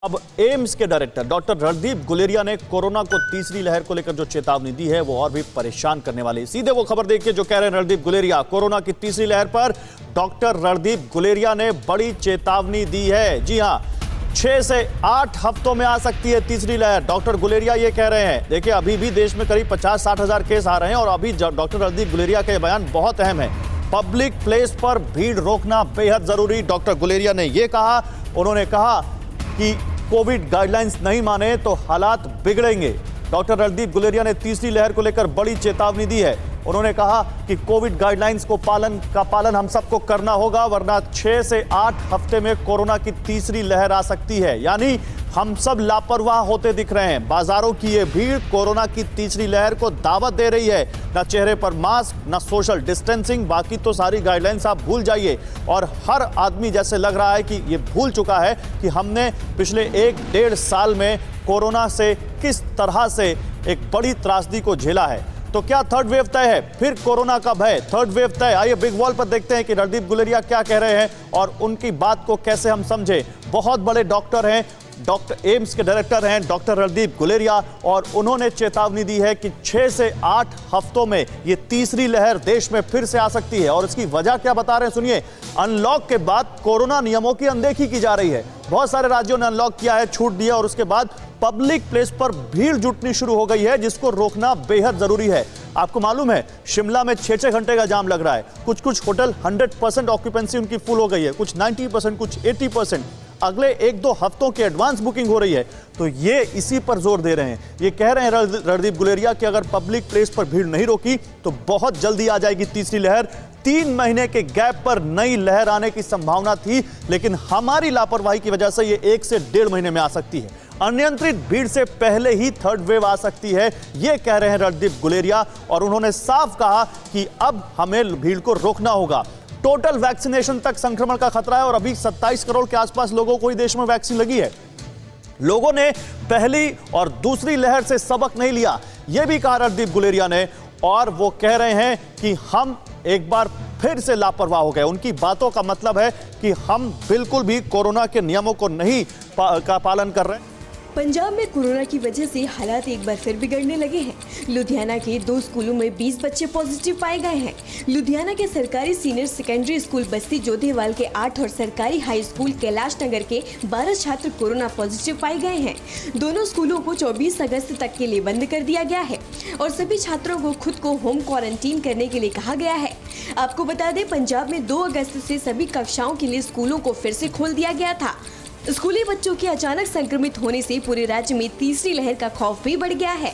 अब एम्स के director doctor Randeep Guleria ने कोरोना को तीसरी लहर को लेकर जो चेतावनी दी है वो और भी परेशान करने वाली है। सीधे वो खबर देखिए जो कह रहे हैं रणदीप गुलेरिया। कोरोना की तीसरी लहर पर डॉक्टर रणदीप गुलेरिया ने बड़ी चेतावनी दी है। जी हां, 6 से 8 हफ्तों में आ सकती है तीसरी लहर। डॉक्टर गुलेरिया ये कह रहे हैं। देखिए, अभी भी देश में करीब 50-60 हजार केस आ रहे हैं और अभी डॉक्टर रणदीप गुलेरिया का बयान बहुत अहम है। पब्लिक प्लेस पर भीड़ रोकना बेहद जरूरी, डॉक्टर गुलेरिया ने यह कहा। उन्होंने कहा कि कोविड गाइडलाइंस नहीं माने तो हालात बिगड़ेंगे। डॉक्टर रणदीप गुलेरिया ने तीसरी लहर को लेकर बड़ी चेतावनी दी है। उन्होंने कहा कि कोविड गाइडलाइंस को पालन हम सबको करना होगा, वरना 6 से 8 हफ्ते में कोरोना की तीसरी लहर आ सकती है। यानी हम सब लापरवाह होते दिख रहे हैं। बाजारों की ये भीड़ कोरोना की तीसरी लहर को दावत दे रही है। ना चेहरे पर मास्क, ना सोशल डिस्टेंसिंग, बाकी तो सारी गाइडलाइंस आप भूल जाइए। और हर आदमी जैसे लग रहा है कि ये भूल चुका है कि हमने पिछले 1-1.5 साल में कोरोना से किस तरह से एक बड़ी त्रासदी को झेला है। तो क्या थर्ड वेव तय है? फिर कोरोना का भय, थर्ड वेव तय। आइए बिग वॉल पर देखते हैं कि रणदीप गुलेरिया क्या कह रहे हैं और उनकी बात को कैसे हम समझे। बहुत बड़े डॉक्टर हैं, डॉक्टर एम्स के डायरेक्टर हैं डॉक्टर रणदीप गुलेरिया, और उन्होंने चेतावनी दी है कि 6 से 8 हफ्तों में ये तीसरी लहर देश में फिर से आ सकती है। और इसकी वजह क्या बता रहे हैं, सुनिए। अनलॉक के बाद कोरोना नियमों की अनदेखी की जा रही है। बहुत सारे राज्यों ने अनलॉक किया है, छूट दिया, और उसके बाद पब्लिक प्लेस पर भीड़ जुटनी शुरू हो गई है, जिसको रोकना बेहद जरूरी है। आपको मालूम है, शिमला में 6-6 घंटे का जाम लग रहा है। कुछ होटल 100% ऑक्यूपेंसी उनकी फुल हो गई है, कुछ 90%, कुछ 80%। अगले 1-2 हफ्तों की एडवांस बुकिंग हो रही है। तो ये इसी पर जोर दे रहे हैं। ये कह रहे हैं रणदीप गुलेरिया कि अगर पब्लिक प्लेस पर भीड़ नहीं रोकी तो बहुत जल्दी आ जाएगी तीसरी लहर। 3 महीने के गैप पर नई लहर आने की संभावना थी, लेकिन हमारी लापरवाही की वजह से ये 1 से 1.5 महीने में आ सकती है। अनियंत्रित भीड़ से पहले ही थर्ड वेव आ सकती है, ये कह रहे हैं रणदीप गुलेरिया। और उन्होंने साफ कहा कि अब हमें भीड़ को रोकना होगा। टोटल वैक्सीनेशन तक संक्रमण का खतरा है और अभी 27 करोड़ के आसपास लोगों को ही देश में वैक्सीन लगी है। लोगों ने पहली और दूसरी लहर से सबक नहीं लिया, यह भी कहा रणदीप गुलेरिया ने। और वो कह रहे हैं कि हम एक बार फिर से लापरवाह हो गए। उनकी बातों का मतलब है कि हम बिल्कुल भी कोरोना के नियमों को नहीं का पालन कर रहे हैं। पंजाब में कोरोना की वजह से हालात एक बार फिर बिगड़ने लगे हैं। लुधियाना के 2 स्कूलों में 20 बच्चे पॉजिटिव पाए गए हैं। लुधियाना के सरकारी सीनियर सेकेंडरी स्कूल बस्ती जोधेवाल के 8 और सरकारी हाई स्कूल कैलाश नगर के 12 छात्र कोरोना पॉजिटिव पाए गए हैं। दोनों स्कूलों को 24 अगस्त तक के लिए बंद कर दिया गया है और सभी छात्रों को खुद को होम क्वारंटीन करने के लिए कहा गया है। आपको बता दें, पंजाब में 2 अगस्त से सभी कक्षाओं के लिए स्कूलों को फिर से खोल दिया गया था। स्कूली बच्चों के अचानक संक्रमित होने से पूरे राज्य में तीसरी लहर का खौफ भी बढ़ गया है।